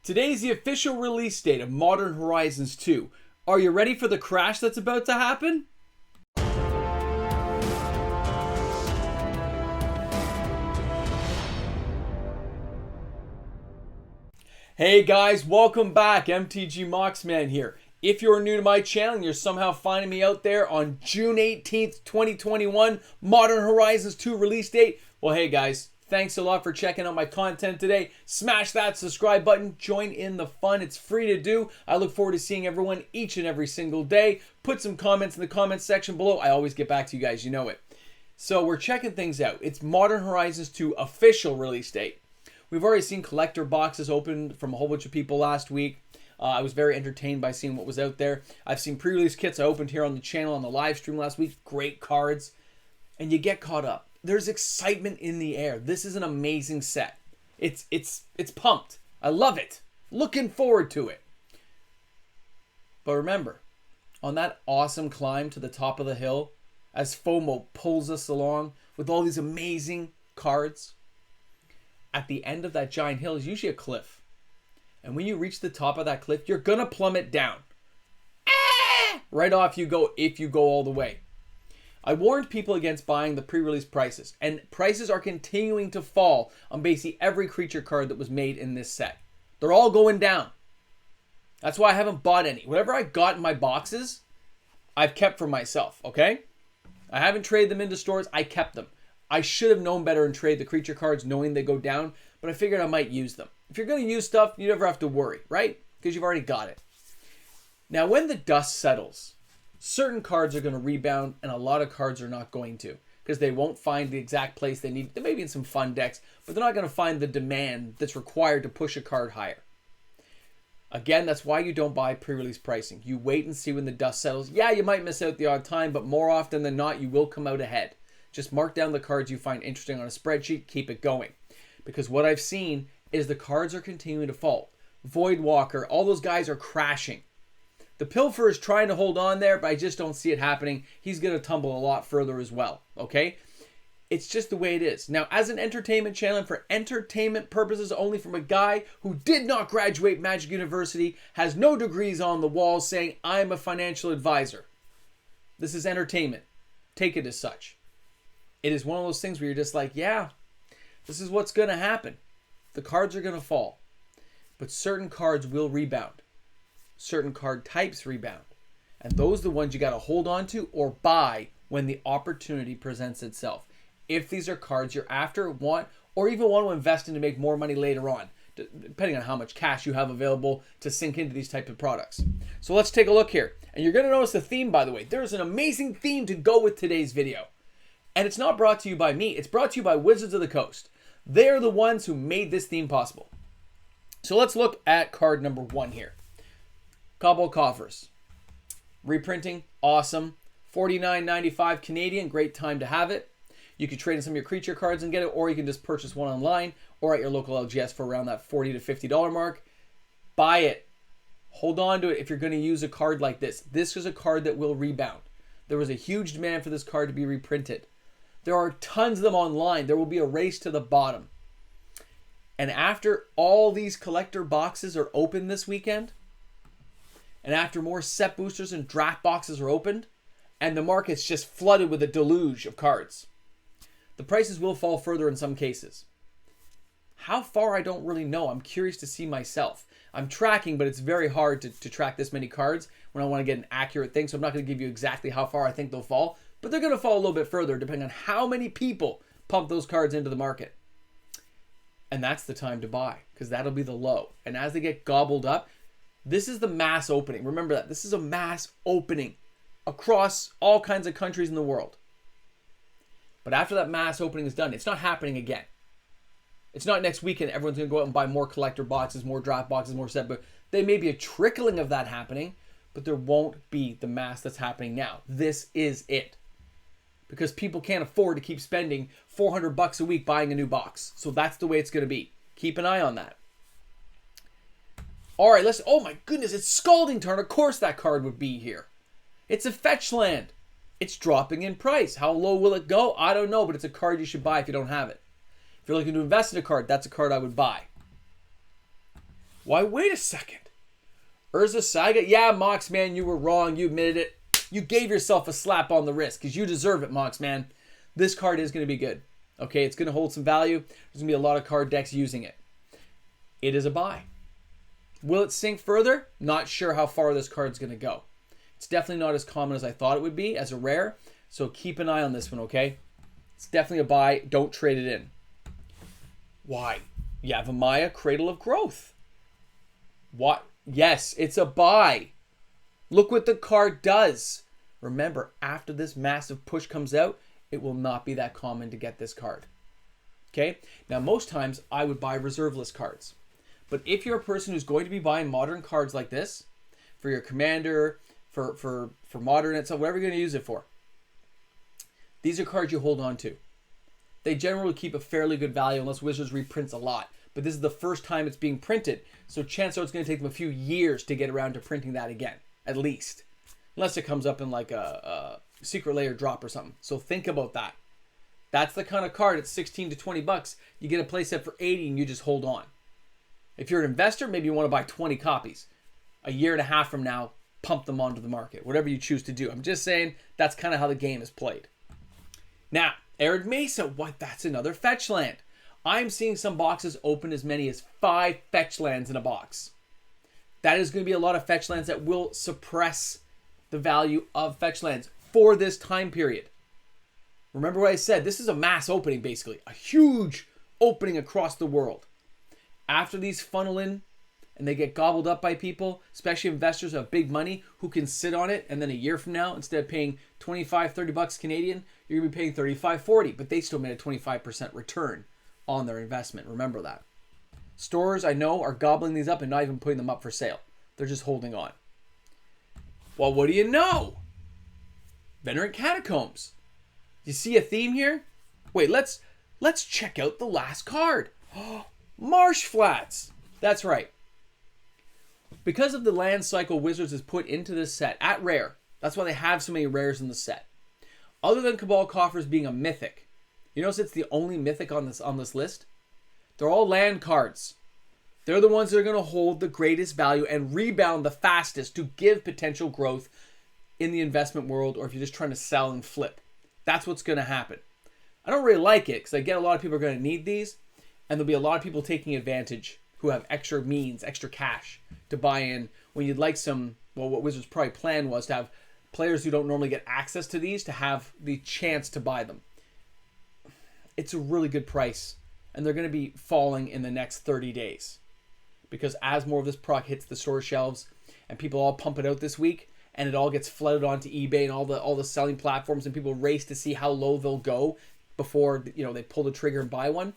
Today's the official release date of Modern Horizons 2. Are you ready for the crash that's about to happen? Hey guys, welcome back. MTG Moxman here. If you're new to my channel and you're somehow finding me out there on June 18th, 2021, Modern Horizons 2 release date, well, hey guys, thanks a lot for checking out my content today. Smash that subscribe button. Join in the fun. It's free to do. I look forward to seeing everyone each and every single day. Put some comments in the comments section below. I always get back to you guys. You know it. So we're checking things out. It's Modern Horizons 2 official release date. We've already seen collector boxes opened from a whole bunch of people last week. I was very entertained by seeing what was out there. I've seen pre-release kits I opened here on the channel on the live stream last week. Great cards. And you get caught up. There's excitement in the air. This is an amazing set. It's pumped. I love it. Looking forward to it. But remember, on that awesome climb to the top of the hill, as FOMO pulls us along with all these amazing cards, at the end of that giant hill is usually a cliff. And when you reach the top of that cliff, you're going to plummet down. Right off you go if you go all the way. I warned people against buying the pre-release prices, and prices are continuing to fall on basically every creature card that was made in this set. They're all going down. That's why I haven't bought any. Whatever I got in my boxes, I've kept for myself, okay? I haven't traded them into stores. I kept them. I should have known better and trade the creature cards knowing they go down, but I figured I might use them. If you're going to use stuff, you never have to worry, right? Because you've already got it. Now, when the dust settles, certain cards are going to rebound and a lot of cards are not going to, because they won't find the exact place they need. They may be in some fun decks, but they're not going to find the demand that's required to push a card higher. Again, that's why you don't buy pre-release pricing. You wait and see when the dust settles. Yeah, you might miss out the odd time, but more often than not, you will come out ahead. Just mark down the cards you find interesting on a spreadsheet. Keep it going. Because what I've seen is the cards are continuing to fall. Voidwalker, all those guys are crashing. The Pilfer is trying to hold on there, but I just don't see it happening. He's going to tumble a lot further as well, okay? It's just the way it is. Now, as an entertainment channel, and for entertainment purposes only, from a guy who did not graduate Magic University, has no degrees on the wall, saying, I'm a financial advisor. This is entertainment. Take it as such. It is one of those things where you're just like, yeah, this is what's going to happen. The cards are going to fall. But certain cards will rebound. Certain card types rebound. And those are the ones you got to hold on to or buy when the opportunity presents itself. If these are cards you're after, want, or even want to invest in to make more money later on, depending on how much cash you have available to sink into these types of products. So let's take a look here. And you're going to notice the theme, by the way. There's an amazing theme to go with today's video. And it's not brought to you by me. It's brought to you by Wizards of the Coast. They're the ones who made this theme possible. So let's look at card number 1 here. Cobalt Coffers. Reprinting, awesome. $49.95 Canadian, great time to have it. You can trade in some of your creature cards and get it, or you can just purchase one online or at your local LGS for around that $40 to $50 mark. Buy it. Hold on to it if you're going to use a card like this. This is a card that will rebound. There was a huge demand for this card to be reprinted. There are tons of them online. There will be a race to the bottom. And after all these collector boxes are open this weekend, and after more set boosters and draft boxes are opened, and the market's just flooded with a deluge of cards, the prices will fall further in some cases. How far, I don't really know. I'm curious to see myself. I'm tracking, but it's very hard to track this many cards when I want to get an accurate thing, so I'm not going to give you exactly how far I think they'll fall, but they're going to fall a little bit further depending on how many people pump those cards into the market. And that's the time to buy, because that'll be the low. And as they get gobbled up, this is the mass opening. Remember that. This is a mass opening across all kinds of countries in the world. But after that mass opening is done, it's not happening again. It's not next weekend everyone's going to go out and buy more collector boxes, more draft boxes, more set. But there may be a trickling of that happening, but there won't be the mass that's happening now. This is it. Because people can't afford to keep spending $400 a week buying a new box. So that's the way it's going to be. Keep an eye on that. All right, let's... Oh my goodness, it's Scalding Tarn. Of course that card would be here. It's a fetch land. It's dropping in price. How low will it go? I don't know, but it's a card you should buy if you don't have it. If you're looking to invest in a card, that's a card I would buy. Why, wait a second. Urza Saga? Yeah, Mox, man, you were wrong. You admitted it. You gave yourself a slap on the wrist because you deserve it, Mox, man. This card is going to be good. Okay, it's going to hold some value. There's going to be a lot of card decks using it. It is a buy. Will it sink further? Not sure how far this card's going to go. It's definitely not as common as I thought it would be as a rare. So keep an eye on this one, okay? It's definitely a buy. Don't trade it in. Why? Yavimaya, Cradle of Growth. What? Yes, it's a buy. Look what the card does. Remember, after this massive push comes out, it will not be that common to get this card. Okay? Now, most times, I would buy reserve list cards. But if you're a person who's going to be buying modern cards like this, for your commander, for modern, and so whatever you're going to use it for, these are cards you hold on to. They generally keep a fairly good value unless Wizards reprints a lot. But this is the first time it's being printed, so chances are it's going to take them a few years to get around to printing that again, at least. Unless it comes up in like a secret layer drop or something. So think about that. That's the kind of card at 16 to 20 bucks. You get a playset for 80 and you just hold on. If you're an investor, maybe you want to buy 20 copies. A year and a half from now, pump them onto the market. Whatever you choose to do. I'm just saying that's kind of how the game is played. Now, Arid Mesa, what? That's another fetch land. I'm seeing some boxes open as many as 5 fetch lands in a box. That is going to be a lot of fetch lands that will suppress the value of fetch lands for this time period. Remember what I said, this is a mass opening basically. A huge opening across the world. After these funnel in and they get gobbled up by people, especially investors who have big money who can sit on it, and then a year from now, instead of paying 25, 30 bucks Canadian, you're going to be paying 35, 40, but they still made a 25% return on their investment. Remember that. Stores, I know, are gobbling these up and not even putting them up for sale. They're just holding on. Well, what do you know? Venerant Catacombs. You see a theme here? Wait, let's check out the last card. Marsh Flats. That's right. Because of the land cycle Wizards has put into this set at rare, that's why they have so many rares in the set. Other than Cabal Coffers being a mythic, you notice it's the only mythic on this list? They're all land cards. They're the ones that are going to hold the greatest value and rebound the fastest to give potential growth in the investment world, or if you're just trying to sell and flip. That's what's going to happen. I don't really like it because I get a lot of people are going to need these, and there'll be a lot of people taking advantage who have extra means, extra cash to buy in when you'd like some, well, what Wizards' probably plan was to have players who don't normally get access to these to have the chance to buy them. It's a really good price, and they're going to be falling in the next 30 days. Because as more of this product hits the store shelves and people all pump it out this week and it all gets flooded onto eBay and all the selling platforms and people race to see how low they'll go before, you know, they pull the trigger and buy one,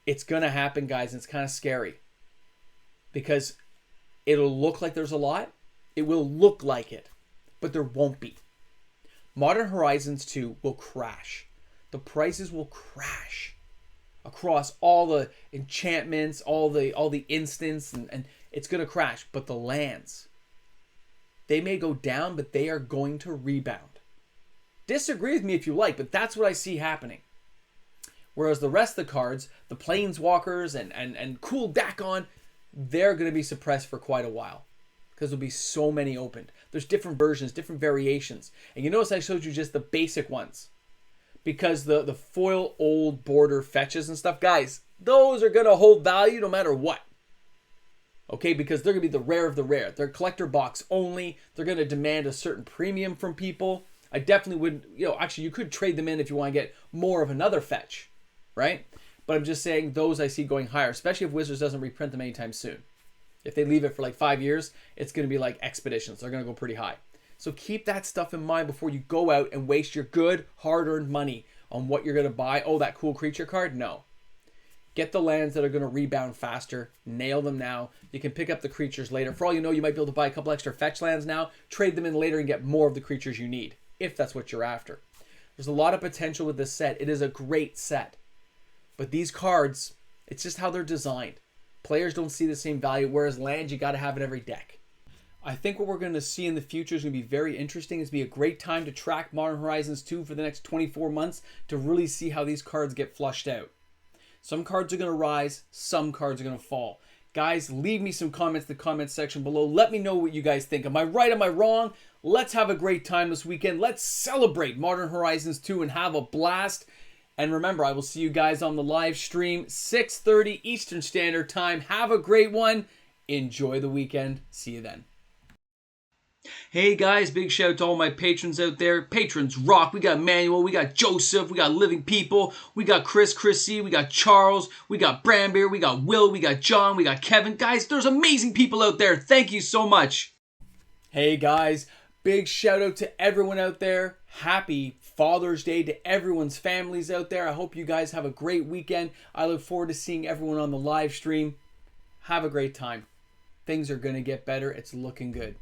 it's going to happen, guys, and it's kind of scary. Because it'll look like there's a lot. It will look like it, but there won't be. Modern Horizons 2 will crash. The prices will crash across all the enchantments, all the instants, and it's going to crash. But the lands, they may go down, but they are going to rebound. Disagree with me if you like, but that's what I see happening. Whereas the rest of the cards, the Planeswalkers and cool Dakon, they're going to be suppressed for quite a while. Because there'll be so many opened. There's different versions, different variations. And you notice I showed you just the basic ones. Because the foil old border fetches and stuff, guys, those are going to hold value no matter what. Okay, because they're going to be the rare of the rare. They're collector box only. They're going to demand a certain premium from people. I definitely would, actually you could trade them in if you want to get more of another fetch, right? But I'm just saying those I see going higher, especially if Wizards doesn't reprint them anytime soon. If they leave it for like 5 years, it's going to be like Expeditions. They're going to go pretty high. So keep that stuff in mind before you go out and waste your good, hard-earned money on what you're going to buy. Oh, that cool creature card? No. Get the lands that are going to rebound faster. Nail them now. You can pick up the creatures later. For all you know, you might be able to buy a couple extra fetch lands now, trade them in later, and get more of the creatures you need, if that's what you're after. There's a lot of potential with this set. It is a great set. But these cards, it's just how they're designed. Players don't see the same value, whereas lands you got to have in every deck. I think what we're going to see in the future is going to be very interesting. It's going to be a great time to track Modern Horizons 2 for the next 24 months to really see how these cards get flushed out. Some cards are going to rise, some cards are going to fall. Guys, leave me some comments in the comment section below. Let me know what you guys think. Am I right? Am I wrong? Let's have a great time this weekend. Let's celebrate Modern Horizons 2 and have a blast. And remember, I will see you guys on the live stream, 6:30 Eastern Standard Time. Have a great one. Enjoy the weekend. See you then. Hey guys, big shout out to all my patrons out there. Patrons rock. We got Manuel, we got Joseph, we got Living People, we got Chrissy, we got Charles, we got Brambeer, we got Will, we got John, we got Kevin. Guys, there's amazing people out there. Thank you so much. Hey guys, big shout out to everyone out there. Happy Father's Day to everyone's families out there. I hope you guys have a great weekend. I look forward to seeing everyone on the live stream. Have a great time. Things are going to get better. It's looking good.